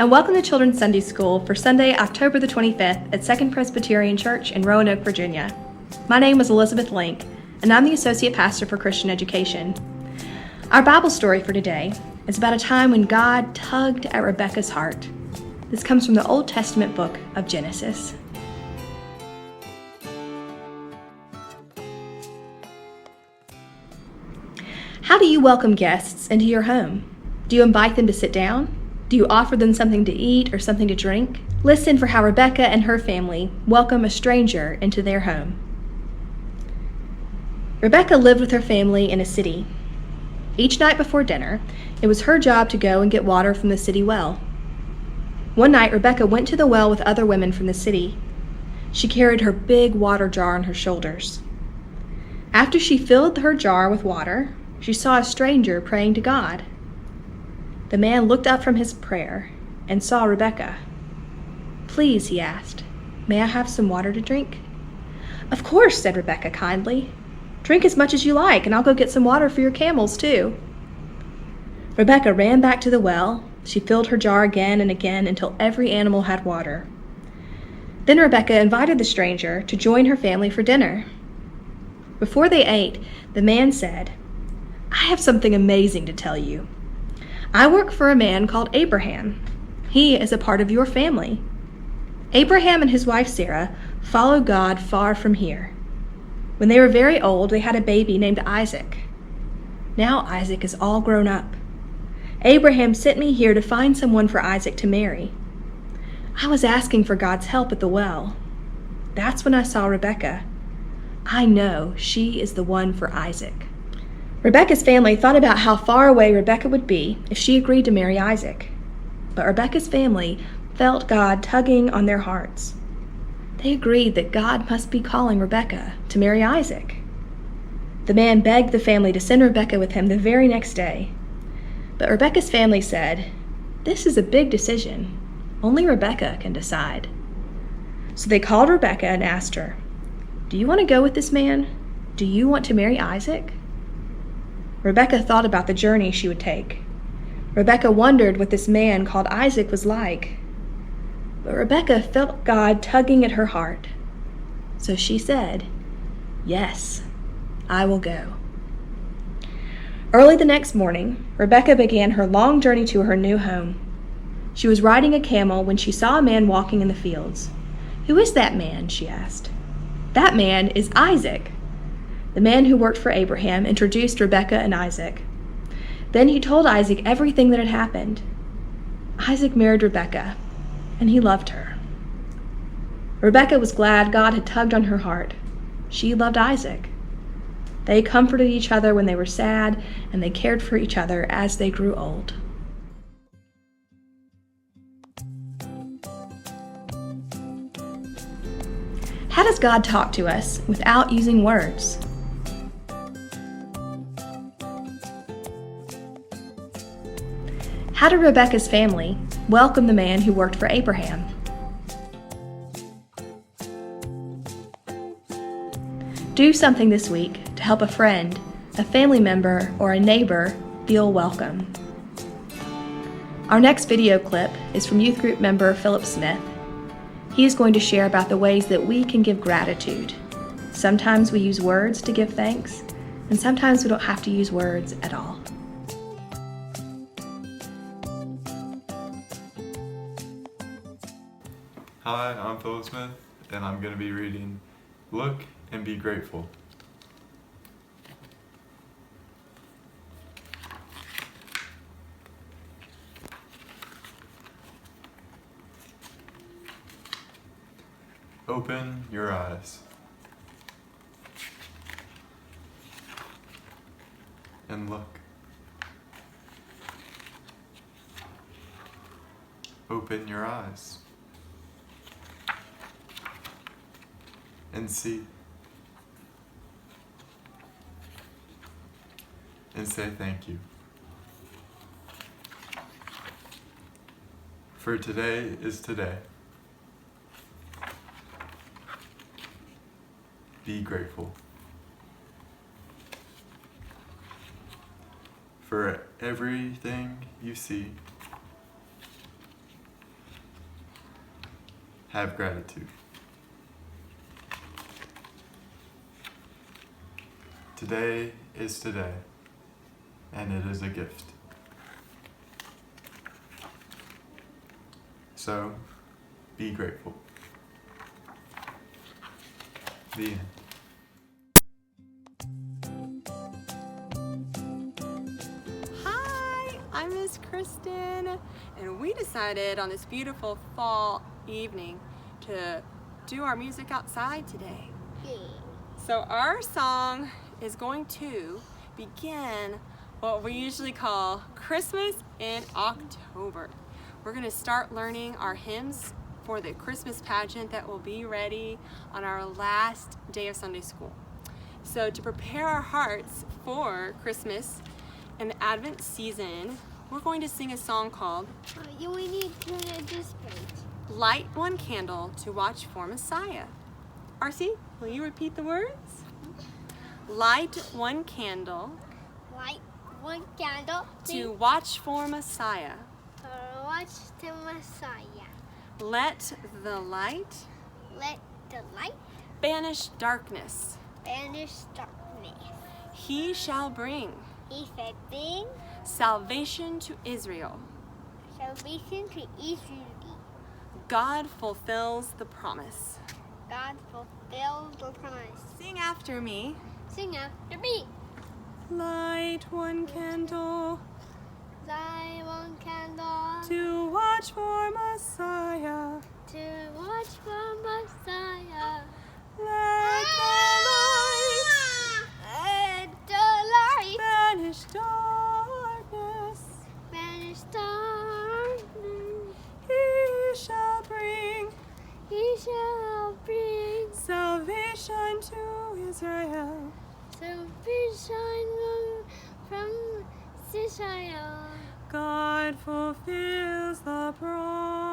and welcome to Children's Sunday School for Sunday, October the 25th at Second Presbyterian Church in Roanoke, Virginia. My name is Elizabeth Link, and I'm the Associate Pastor for Christian Education. Our Bible story for today is about a time when God tugged at Rebekah's heart. This comes from the Old Testament book of Genesis. How do you welcome guests into your home? Do you invite them to sit down? Do you offer them something to eat or something to drink? Listen for how Rebekah and her family welcome a stranger into their home. Rebekah lived with her family in a city. Each night before dinner, it was her job to go and get water from the city well. One night, Rebekah went to the well with other women from the city. She carried her big water jar on her shoulders. After she filled her jar with water, she saw a stranger praying to God. The man looked up from his prayer and saw Rebekah. "Please," he asked, "may I have some water to drink?" "Of course," said Rebekah kindly. "Drink as much as you like, and I'll go get some water for your camels, too." Rebekah ran back to the well. She filled her jar again and again until every animal had water. Then Rebekah invited the stranger to join her family for dinner. Before they ate, the man said, "I have something amazing to tell you. I work for a man called Abraham. He is a part of your family. Abraham and his wife Sarah followed God far from here. When they were very old, they had a baby named Isaac. Now Isaac is all grown up. Abraham sent me here to find someone for Isaac to marry. I was asking for God's help at the well. That's when I saw Rebekah. I know she is the one for Isaac." Rebekah's family thought about how far away Rebekah would be if she agreed to marry Isaac. But Rebekah's family felt God tugging on their hearts. They agreed that God must be calling Rebekah to marry Isaac. The man begged the family to send Rebekah with him the very next day. But Rebekah's family said, "This is a big decision. Only Rebekah can decide." So they called Rebekah and asked her, "Do you want to go with this man? Do you want to marry Isaac?" Rebekah thought about the journey she would take. Rebekah wondered what this man called Isaac was like. But Rebekah felt God tugging at her heart. So she said, "Yes, I will go." Early the next morning, Rebekah began her long journey to her new home. She was riding a camel when she saw a man walking in the fields. "Who is that man?" she asked. "That man is Isaac." The man who worked for Abraham introduced Rebekah and Isaac. Then he told Isaac everything that had happened. Isaac married Rebekah, and he loved her. Rebekah was glad God had tugged on her heart. She loved Isaac. They comforted each other when they were sad, and they cared for each other as they grew old. How does God talk to us without using words? How did Rebekah's family welcome the man who worked for Abraham? Do something this week to help a friend, a family member, or a neighbor feel welcome. Our next video clip is from youth group member Philip Smith. He is going to share about the ways that we can give gratitude. Sometimes we use words to give thanks, and sometimes we don't have to use words at all. Hi, I'm Philip Smith, and I'm going to be reading Look and Be Grateful. Open your eyes and look. Open your eyes and see, and say thank you. For today is today. Be grateful. For everything you see, have gratitude. Today is today, and it is a gift. So, be grateful. The end. Hi, I'm Miss Kristen, and we decided on this beautiful fall evening to do our music outside today. So our song is going to begin what we usually call Christmas in October. We're going to start learning our hymns for the Christmas pageant that will be ready on our last day of Sunday school. So to prepare our hearts for Christmas and the Advent season, we're going to sing a song called We need to participate. Light One Candle to Watch for Messiah. RC, will you repeat the words? Light one candle Light one candle to watch for Messiah. watch the Messiah. Let the light Let the light banish darkness. banish darkness. He shall bring He said, bring salvation to Israel. salvation to Israel. God fulfills the promise. God fulfilled the promise. Sing after me. Sing after me. Light one candle Light one candle to watch for Messiah. to watch for Messiah. Let the light Let the light banish darkness. banish darkness. He shall bring He shall bring salvation to Israel. salvation from Israel. God fulfills the promise.